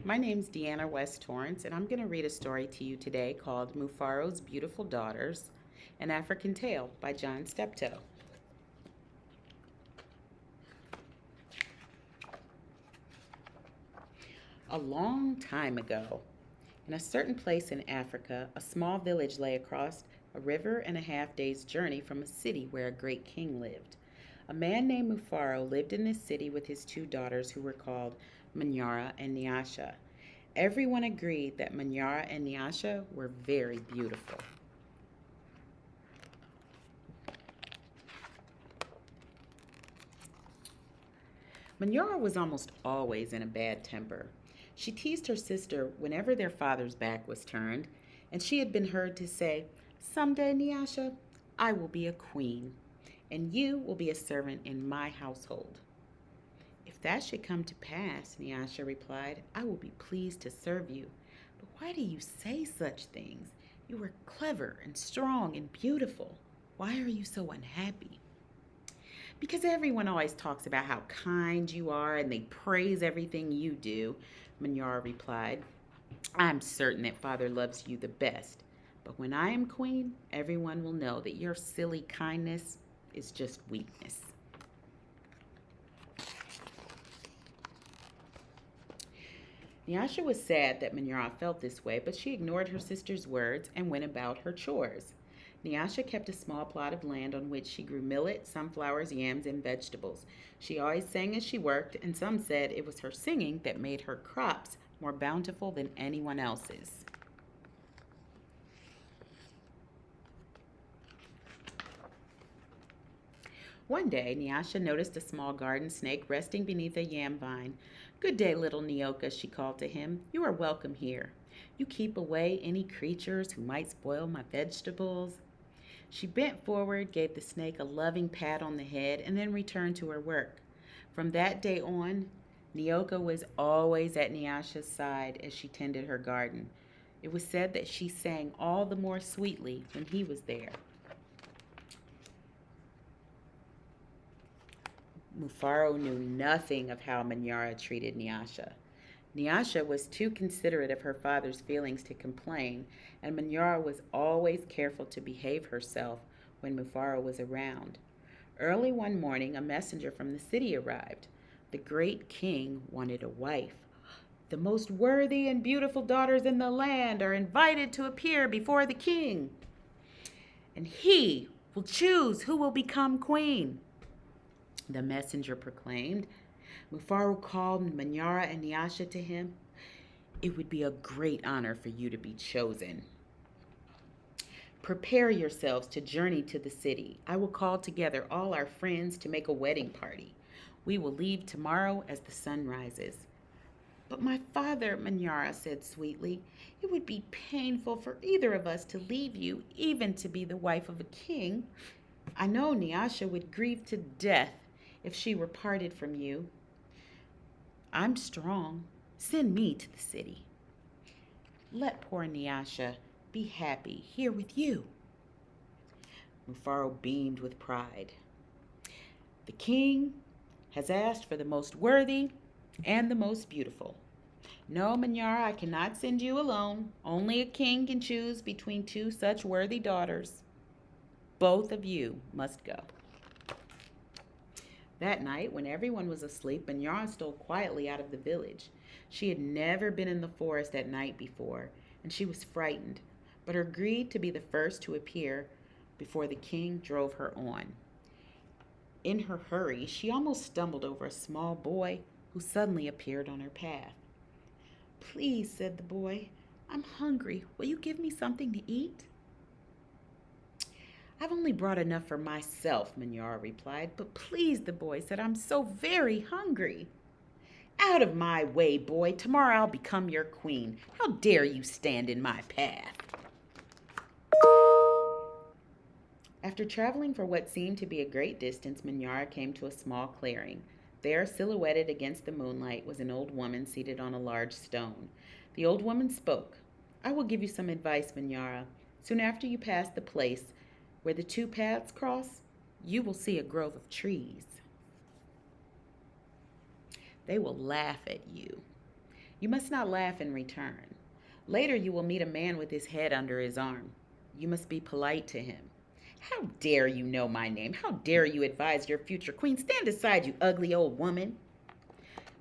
My name's Deanna West Torrence, and I'm going to read a story to you today called Mufaro's Beautiful Daughters, an African Tale by John Steptoe. A long time ago, in a certain place in Africa, a small village lay across a river and a half day's journey from a city where a great king lived. A man named Mufaro lived in this city with his two daughters who were called Manyara and Nyasha. Everyone agreed that Manyara and Nyasha were very beautiful. Manyara was almost always in a bad temper. She teased her sister whenever their father's back was turned, and she had been heard to say, "Someday, Nyasha, I will be a queen, and you will be a servant in my household." "If that should come to pass," Nyasha replied, "I will be pleased to serve you. But why do you say such things? You are clever and strong and beautiful. Why are you so unhappy?" "Because everyone always talks about how kind you are and they praise everything you do," Manyara replied. "I'm certain that Father loves you the best. But when I am queen, everyone will know that your silly kindness is just weakness." Nyasha was sad that Manyara felt this way, but she ignored her sister's words and went about her chores. Nyasha kept a small plot of land on which she grew millet, sunflowers, yams, and vegetables. She always sang as she worked, and some said it was her singing that made her crops more bountiful than anyone else's. One day, Nyasha noticed a small garden snake resting beneath a yam vine. "Good day, little Nyoka," she called to him. "You are welcome here. You keep away any creatures who might spoil my vegetables." She bent forward, gave the snake a loving pat on the head, and then returned to her work. From that day on, Nyoka was always at Nyasha's side as she tended her garden. It was said that she sang all the more sweetly when he was there. Mufaro knew nothing of how Manyara treated Nyasha. Nyasha was too considerate of her father's feelings to complain, and Manyara was always careful to behave herself when Mufaro was around. Early one morning, a messenger from the city arrived. The great king wanted a wife. "The most worthy and beautiful daughters in the land are invited to appear before the king, and he will choose who will become queen," the messenger proclaimed. Mufaro called Manyara and Nyasha to him. "It would be a great honor for you to be chosen. Prepare yourselves to journey to the city. I will call together all our friends to make a wedding party. We will leave tomorrow as the sun rises." "But my father," Manyara said sweetly, "it would be painful for either of us to leave you, even to be the wife of a king. I know Nyasha would grieve to death if she were parted from you. I'm strong. Send me to the city. Let poor Nyasha be happy here with you." Mufaro beamed with pride. "The king has asked for the most worthy and the most beautiful. No, Manyara, I cannot send you alone. Only a king can choose between two such worthy daughters. Both of you must go." That night, when everyone was asleep, Manyara stole quietly out of the village. She had never been in the forest at night before, and she was frightened, but agreed to be the first to appear before the king drove her on. In her hurry, she almost stumbled over a small boy who suddenly appeared on her path. "Please," said the boy, "I'm hungry. Will you give me something to eat?" "I've only brought enough for myself," Manyara replied. "But please," the boy said, "I'm so very hungry." "Out of my way, boy. Tomorrow I'll become your queen. How dare you stand in my path?" After traveling for what seemed to be a great distance, Manyara came to a small clearing. There, silhouetted against the moonlight, was an old woman seated on a large stone. The old woman spoke. "I will give you some advice, Manyara. Soon after you pass the place where the two paths cross, you will see a grove of trees. They will laugh at you. You must not laugh in return. Later, you will meet a man with his head under his arm. You must be polite to him. How dare you know my name? How dare you advise your future queen? Stand aside, you ugly old woman.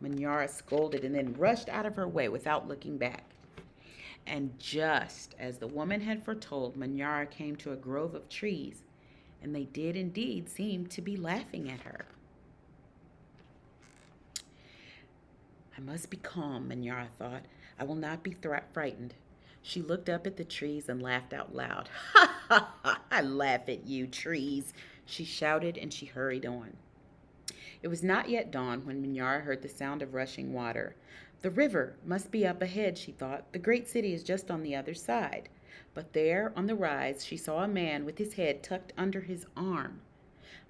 Manyara scolded and then rushed out of her way without looking back. And just as the woman had foretold, Manyara came to a grove of trees, and they did indeed seem to be laughing at her. I must be calm, Manyara thought. I will not be frightened. She looked up at the trees and laughed out loud. Ha ha ha! I laugh at you, trees, she shouted, and she hurried on. It was not yet dawn when Manyara heard the sound of rushing water. The river must be up ahead, she thought. The great city is just on the other side. But there, on the rise, she saw a man with his head tucked under his arm.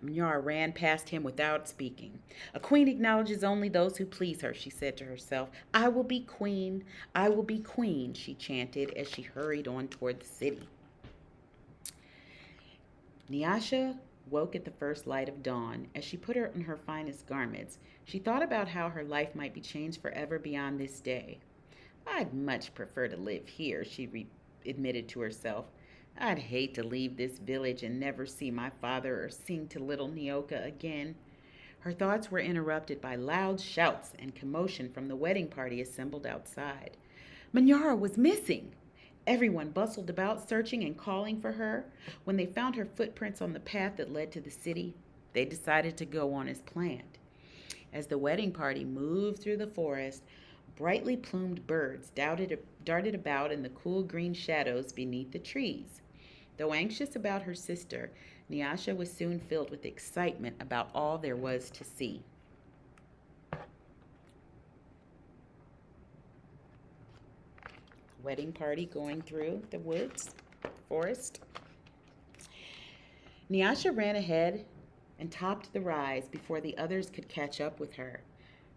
Manyara ran past him without speaking. A queen acknowledges only those who please her, she said to herself. I will be queen, I will be queen, she chanted as she hurried on toward the city. Nyasha woke at the first light of dawn. As she put on her finest garments, she thought about how her life might be changed forever beyond this day. I'd much prefer to live here, she admitted to herself. I'd hate to leave this village and never see my father or sing to little Nyoka again. Her thoughts were interrupted by loud shouts and commotion from the wedding party assembled outside. Manyara was missing. Everyone bustled about, searching and calling for her. When they found her footprints on the path that led to the city, they decided to go on as planned. As the wedding party moved through the forest, brightly plumed birds darted about in the cool green shadows beneath the trees. Though anxious about her sister, Nyasha was soon filled with excitement about all there was to see. Wedding party going through the woods, forest. Nyasha ran ahead and topped the rise before the others could catch up with her.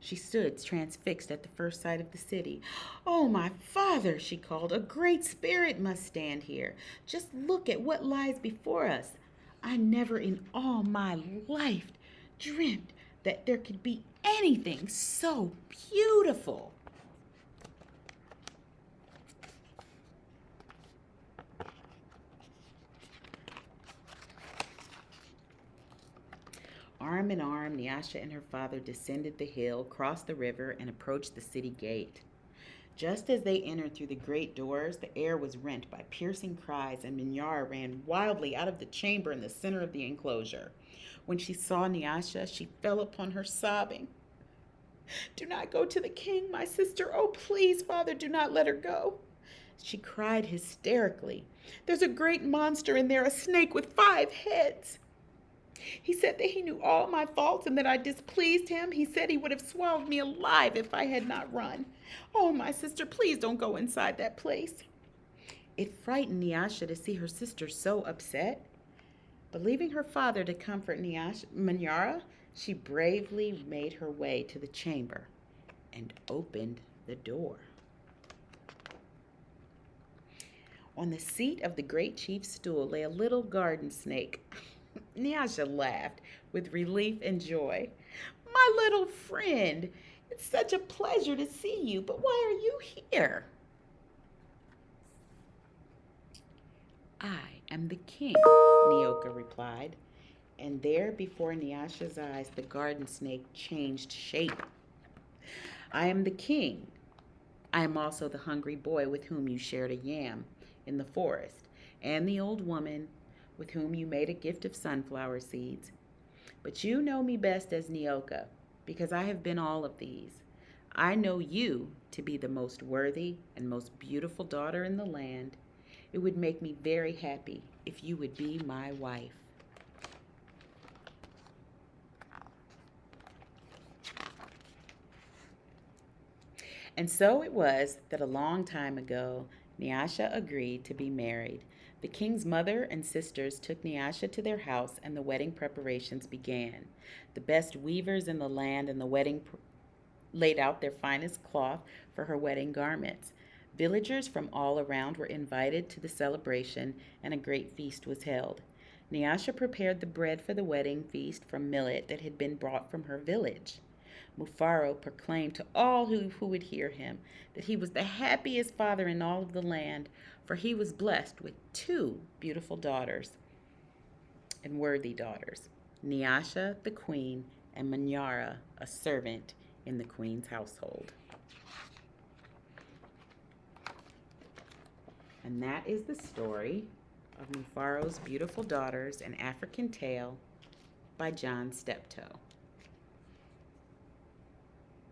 She stood transfixed at the first sight of the city. Oh, my father, she called. A great spirit must stand here. Just look at what lies before us. I never in all my life dreamt that there could be anything so beautiful. Arm in arm, Nyasha and her father descended the hill, crossed the river, and approached the city gate. Just as they entered through the great doors, the air was rent by piercing cries, and Manyara ran wildly out of the chamber in the center of the enclosure. When she saw Nyasha, she fell upon her, sobbing. Do not go to the king, my sister. Oh, please, father, do not let her go. She cried hysterically. There's a great monster in there, a snake with 5 heads. He said that he knew all my faults and that I displeased him. He said he would have swallowed me alive if I had not run. Oh, my sister, please don't go inside that place. It frightened Nyasha to see her sister so upset. But leaving her father to comfort Manyara, she bravely made her way to the chamber and opened the door. On the seat of the great chief's stool lay a little garden snake. Nyasha laughed with relief and joy. My little friend, it's such a pleasure to see you, but why are you here? I am the king, Nyoka replied, and there before Nyasha's eyes the garden snake changed shape. I am the king. I am also the hungry boy with whom you shared a yam in the forest, and the old woman with whom you made a gift of sunflower seeds. But you know me best as Nyoka, because I have been all of these. I know you to be the most worthy and most beautiful daughter in the land. It would make me very happy if you would be my wife. And so it was that a long time ago, Nyasha agreed to be married. The king's mother and sisters took Nyasha to their house, and the wedding preparations began. The best weavers in the land and the wedding laid out their finest cloth for her wedding garments. Villagers from all around were invited to the celebration, and a great feast was held. Nyasha prepared the bread for the wedding feast from millet that had been brought from her village. Mufaro proclaimed to all who would hear him that he was the happiest father in all of the land, for he was blessed with two beautiful daughters and worthy daughters, Nyasha, the queen, and Manyara, a servant in the queen's household. And that is the story of Mufaro's Beautiful Daughters, an African Tale by John Steptoe.